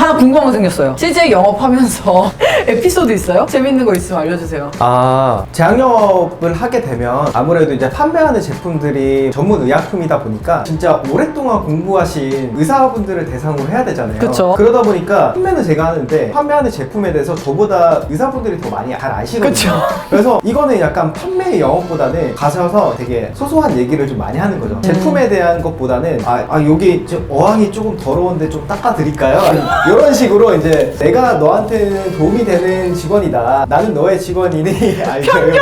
하나 궁금한 거 생겼어요. CJ 영업하면서 에피소드 있어요? 재밌는 거 있으면 알려주세요. 제약영업을 하게 되면 아무래도 이제 판매하는 제품들이 전문 의약품이다 보니까 진짜 오랫동안 공부하신 의사분들을 대상으로 해야 되잖아요. 그쵸. 그러다 보니까 판매는 제가 하는데 판매하는 제품에 대해서 저보다 의사분들이 더 많이 잘 아시거든요. 그쵸. 그래서 이거는 약간 판매 영업보다는 가셔서 되게 소소한 얘기를 좀 많이 하는 거죠. 제품에 대한 것보다는 여기 어항이 조금 더러운데 좀 닦아드릴까요? 이런 식으로 이제 내가 너한테는 도움이 되는 직원이다. 나는 너의 직원이니. 편견이라며!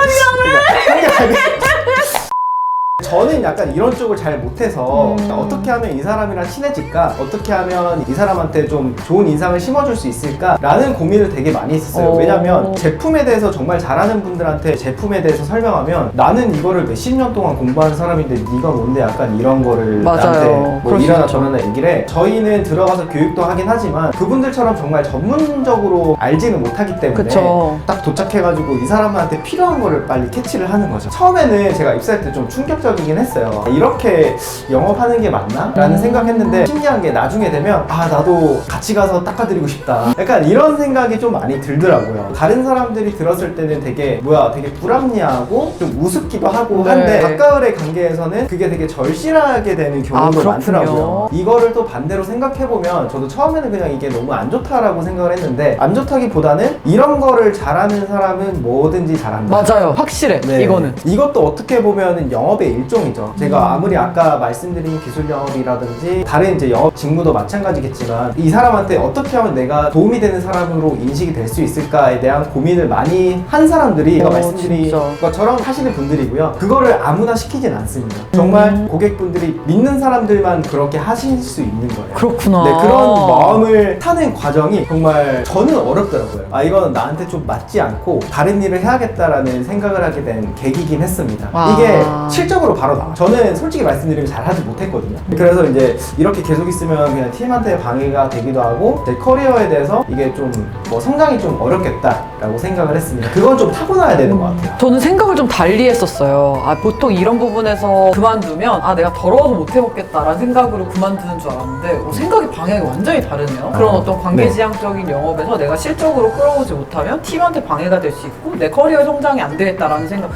저는 약간 이런 쪽을 잘 못해서 어떻게 하면 이 사람이랑 친해질까? 어떻게 하면 이 사람한테 좀 좋은 인상을 심어줄 수 있을까? 라는 고민을 되게 많이 했었어요. 왜냐면 제품에 대해서 정말 잘하는 분들한테 제품에 대해서 설명하면 나는 이거를 몇십 년 동안 공부하는 사람인데 네가 뭔데 약간 이런 거를 맞아요. 나한테 뭐 그럴 수 이러나 있죠. 저러나 얘기를 해. 저희는 들어가서 교육도 하긴 하지만 그분들처럼 정말 전문적으로 알지는 못하기 때문에 그쵸. 딱 도착해가지고 이 사람한테 필요한 거를 빨리 캐치를 하는 거죠. 처음에는 제가 입사할 때 좀 충격적이긴 했어요. 이렇게 영업하는 게 맞나? 라는 생각했는데 신기한 게 나중에 되면 나도 같이 가서 닦아드리고 싶다. 약간 이런 생각이 좀 많이 들더라고요. 다른 사람들이 들었을 때는 되게 되게 불합리하고 좀 우습기도 하고 한데 가까울의 관계에서는 그게 되게 절실하게 되는 경우도 많더라고요. 이거를 또 반대로 생각해보면 저도 처음에는 그냥 이게 너무 안 좋다라고 생각을 했는데 안 좋다기보다는 이런 거를 잘하는 사람은 뭐든지 잘한다. 맞아요. 확실해. 이거는. 이것도 어떻게 보면 영업의 일종이죠. 제가 아무리 아까 말씀드린 기술 영업이라든지 다른 이제 영업 직무도 마찬가지겠지만 이 사람한테 어떻게 하면 내가 도움이 되는 사람으로 인식이 될 수 있을까에 대한 고민을 많이 한 사람들이 제가 말씀드린 것처럼 하시는 분들이고요. 그거를 아무나 시키진 않습니다. 정말 고객분들이 믿는 사람들만 그렇게 하실 수 있는 거예요. 그렇구나. 네, 그런 마음을 타는 과정이 정말 저는 어렵더라고요. 이건 나한테 좀 맞지 않고 다른 일을 해야겠다라는 생각을 하게 된 계기긴 했습니다. 이게 실적으로 바로 나와요. 저는 솔직히 말씀드리면 잘하지 못했거든요. 그래서 이제 이렇게 계속 있으면 그냥 팀한테 방해가 되기도 하고 제 커리어에 대해서 이게 좀 성장이 좀 어렵겠다라고 생각을 했습니다. 그건 좀 타고나야 되는 것 같아요. 저는 생각을 좀 달리 했었어요. 보통 이런 부분에서 그만두면 내가 더러워서 못 해먹겠다라는 생각으로 그만두는 줄 알았는데 생각의 방향이 완전히 다르네요. 그런 어떤 관계지향적인 영업에서 내가 실적으로 끌어오지 못하면 팀한테 방해가 될 수 있고 내 커리어 성장이 안 되겠다라는 생각.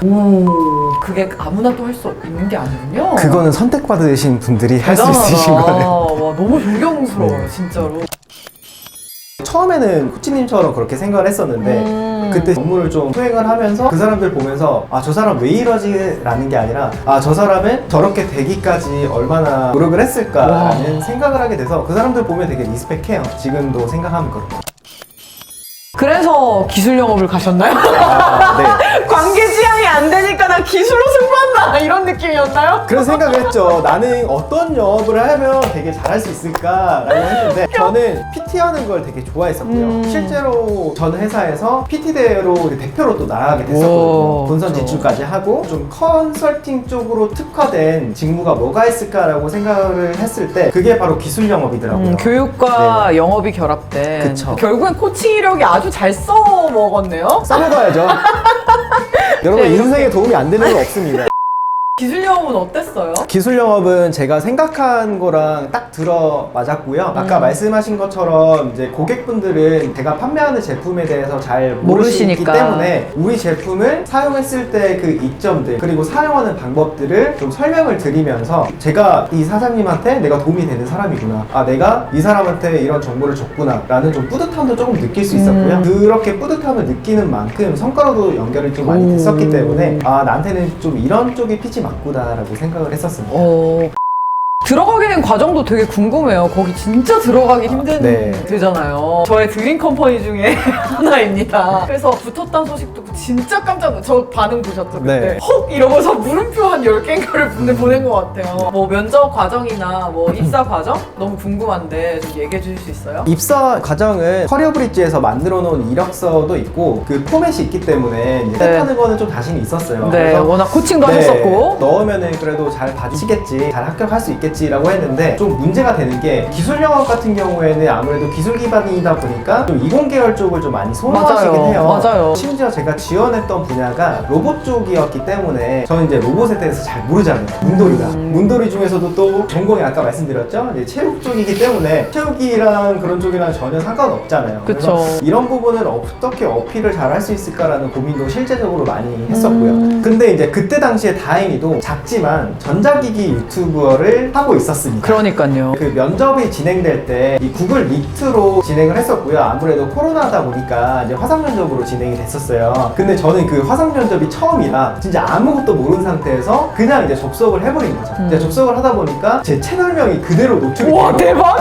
그게 아무나 또 할 수 있는 게 아니군요. 그거는 선택받으신 분들이 할 수 있으신 거예요. 와, 너무 존경스러워요, 진짜로. 처음에는 코치님처럼 그렇게 생각을 했었는데 그때 업무를 좀 수행을 하면서 그 사람들 보면서 저 사람 왜 이러지? 라는 게 아니라 저 사람은 저렇게 되기까지 얼마나 노력을 했을까라는 생각을 하게 돼서 그 사람들 보면 되게 리스펙해요. 지금도 생각하면 그렇고. 그래서 기술 영업을 가셨나요? 네. 관계 지향이 안 되니까 나 기술로 승부한다 이런 느낌이었나요? 그런 생각을 했죠. 나는 어떤 영업을 하면 되게 잘할 수 있을까라고 했는데 저는 PT 하는 걸 되게 좋아했었고요. 실제로 전 회사에서 PT 대회로 대표로 또 나가게 됐었거든요. 본선 진출까지 하고 좀 컨설팅 쪽으로 특화된 직무가 뭐가 있을까라고 생각을 했을 때 그게 바로 기술 영업이더라고요. 교육과 영업이 결합된. 그쵸. 결국엔 코칭 이력이 아주 잘 써먹었네요. 써먹어야죠. 여러분 인생에 도움이 안 되는 건 없습니다. 기술 영업은 어땠어요? 기술 영업은 제가 생각한 거랑 딱 들어맞았고요. 아까 말씀하신 것처럼 이제 고객분들은 제가 판매하는 제품에 대해서 잘 모르시기 때문에 우리 제품을 사용했을 때 그 이점들 그리고 사용하는 방법들을 좀 설명을 드리면서 제가 이 사장님한테 내가 도움이 되는 사람이구나. 내가 이 사람한테 이런 정보를 줬구나 라는 좀 뿌듯함도 조금 느낄 수 있었고요. 그렇게 뿌듯함을 느끼는 만큼 성과로도 연결이 좀 많이 됐었기 때문에 나한테는 좀 이런 쪽이 피치 맞구나라고 생각을 했었습니다. 들어가게 된 과정도 되게 궁금해요. 거기 진짜 들어가기 힘든 데잖아요. 저의 드림 컴퍼니 중에 하나입니다. 그래서 붙었다는 소식 듣고 진짜 깜짝 놀랐어요. 저 반응 보셨죠? 그때 헉! 이러고서 물음표 한 10개인가를 보낸 것 같아요. 면접 과정이나 입사 과정? 너무 궁금한데 좀 얘기해 주실 수 있어요? 입사 과정은 커리어 브릿지에서 만들어 놓은 이력서도 있고 그 포맷이 있기 때문에 하는 거는 좀 자신이 있었어요. 그래서 워낙 코칭도 하셨었고 넣으면은 그래도 잘 봐주시겠지, 잘 합격할 수 있겠지 있겠지라고 했는데 좀 문제가 되는 게 기술 영업 같은 경우에는 아무래도 기술 기반이다 보니까 좀 이공계열 쪽을 좀 많이 선호하시긴 맞아요. 해요. 맞아요. 심지어 제가 지원했던 분야가 로봇 쪽이었기 때문에 저는 이제 로봇에 대해서 잘 모르잖아요. 문돌이가. 문돌이 중에서도 또 전공이 아까 말씀드렸죠? 이제 체육 쪽이기 때문에 체육이랑 그런 쪽이랑 전혀 상관없잖아요. 그쵸. 그래서 이런 부분을 어떻게 어필을 잘 할 수 있을까라는 고민도 실제적으로 많이 했었고요. 근데 이제 그때 당시에 다행히도 작지만 전자기기 유튜버를 하고 있었습니다. 그러니까요. 그 면접이 진행될 때 이 구글 미트로 진행을 했었고요. 아무래도 코로나다 보니까 이제 화상 면접으로 진행이 됐었어요. 근데 저는 그 화상 면접이 처음이라 진짜 아무것도 모르는 상태에서 그냥 이제 접속을 해버린 거죠. 이제 접속을 하다 보니까 제 채널명이 그대로 노출이 와, 돼요. 대박!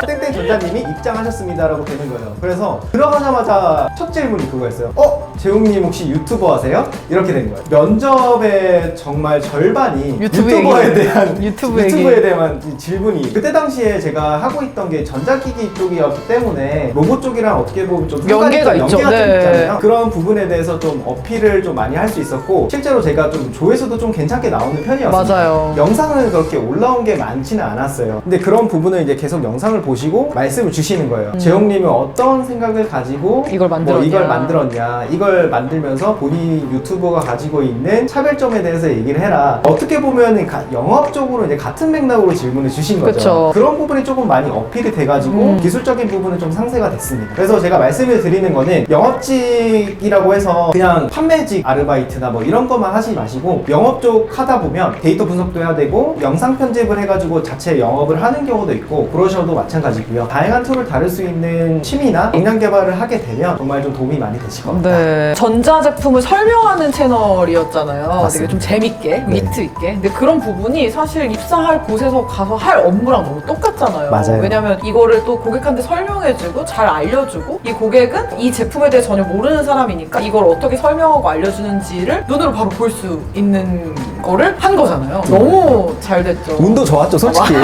땡땡 전자님이 입장하셨습니다라고 되는 거예요. 그래서 들어가자마자 첫 질문이 그거였어요. 재웅님 혹시 유튜버 하세요? 이렇게 된 거예요. 면접의 정말 절반이 유튜버에 대한 유튜브에 대한 질문이. 그때 당시에 제가 하고 있던 게 전자기기 쪽이었기 때문에 로봇 쪽이랑 어떻게 보면 좀 연계가 있죠. 좀 네. 있잖아요. 그런 부분에 대해서 좀 어필을 좀 많이 할 수 있었고 실제로 제가 좀 조회수도 좀 괜찮게 나오는 편이었어요. 맞아요. 영상은 그렇게 올라온 게 많지는 않았어요. 근데 그런 부분을 이제 계속 영상을 보시고 말씀을 주시는 거예요. 재홍님은 어떤 생각을 가지고 이걸 만들었냐. 이걸 만들었냐. 이걸 만들면서 본인 유튜버가 가지고 있는 차별점에 대해서 얘기를 해라. 어떻게 보면 영업적으로 이제 같은 맥락으로 질문을 주신 거죠. 그쵸. 그런 부분이 조금 많이 어필이 돼가지고 기술적인 부분은 좀 상쇄가 됐습니다. 그래서 제가 말씀을 드리는 거는 영업직이라고 해서 그냥 판매직 아르바이트나 뭐 이런 것만 하지 마시고 영업 쪽 하다 보면 데이터 분석도 해야 되고 영상 편집을 해가지고 자체 영업을 하는 경우도 있고 브로셔도 마찬가지고요. 다양한 툴을 다룰 수 있는 취미나 역량 개발을 하게 되면 정말 좀 도움이 많이 되실 겁니다. 네. 전자제품을 설명하는 채널이었잖아요. 되게 맞습니다. 좀 재밌게, 네. 위트 있게. 근데 그런 부분이 사실 입사할 곳에서 가서 할 업무랑 너무 똑같잖아요. 맞아요. 왜냐면 이거를 또 고객한테 설명해주고 잘 알려주고 이 고객은 이 제품에 대해 전혀 모르는 사람이니까 이걸 어떻게 설명하고 알려주는지를 눈으로 바로 볼 수 있는 거를 한 거잖아요. 너무 잘 됐죠. 운도 좋았죠, 솔직히.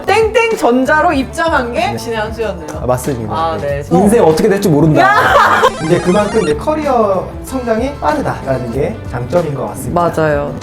땡땡 전자로 입장한 게 신의 한 수였네요. 맞습니다. 아, 네. 인생 어떻게 될지 모른다. 이제 그만큼 이제 커리어 성장이 빠르다라는 게 장점인 것 같습니다. 맞아요.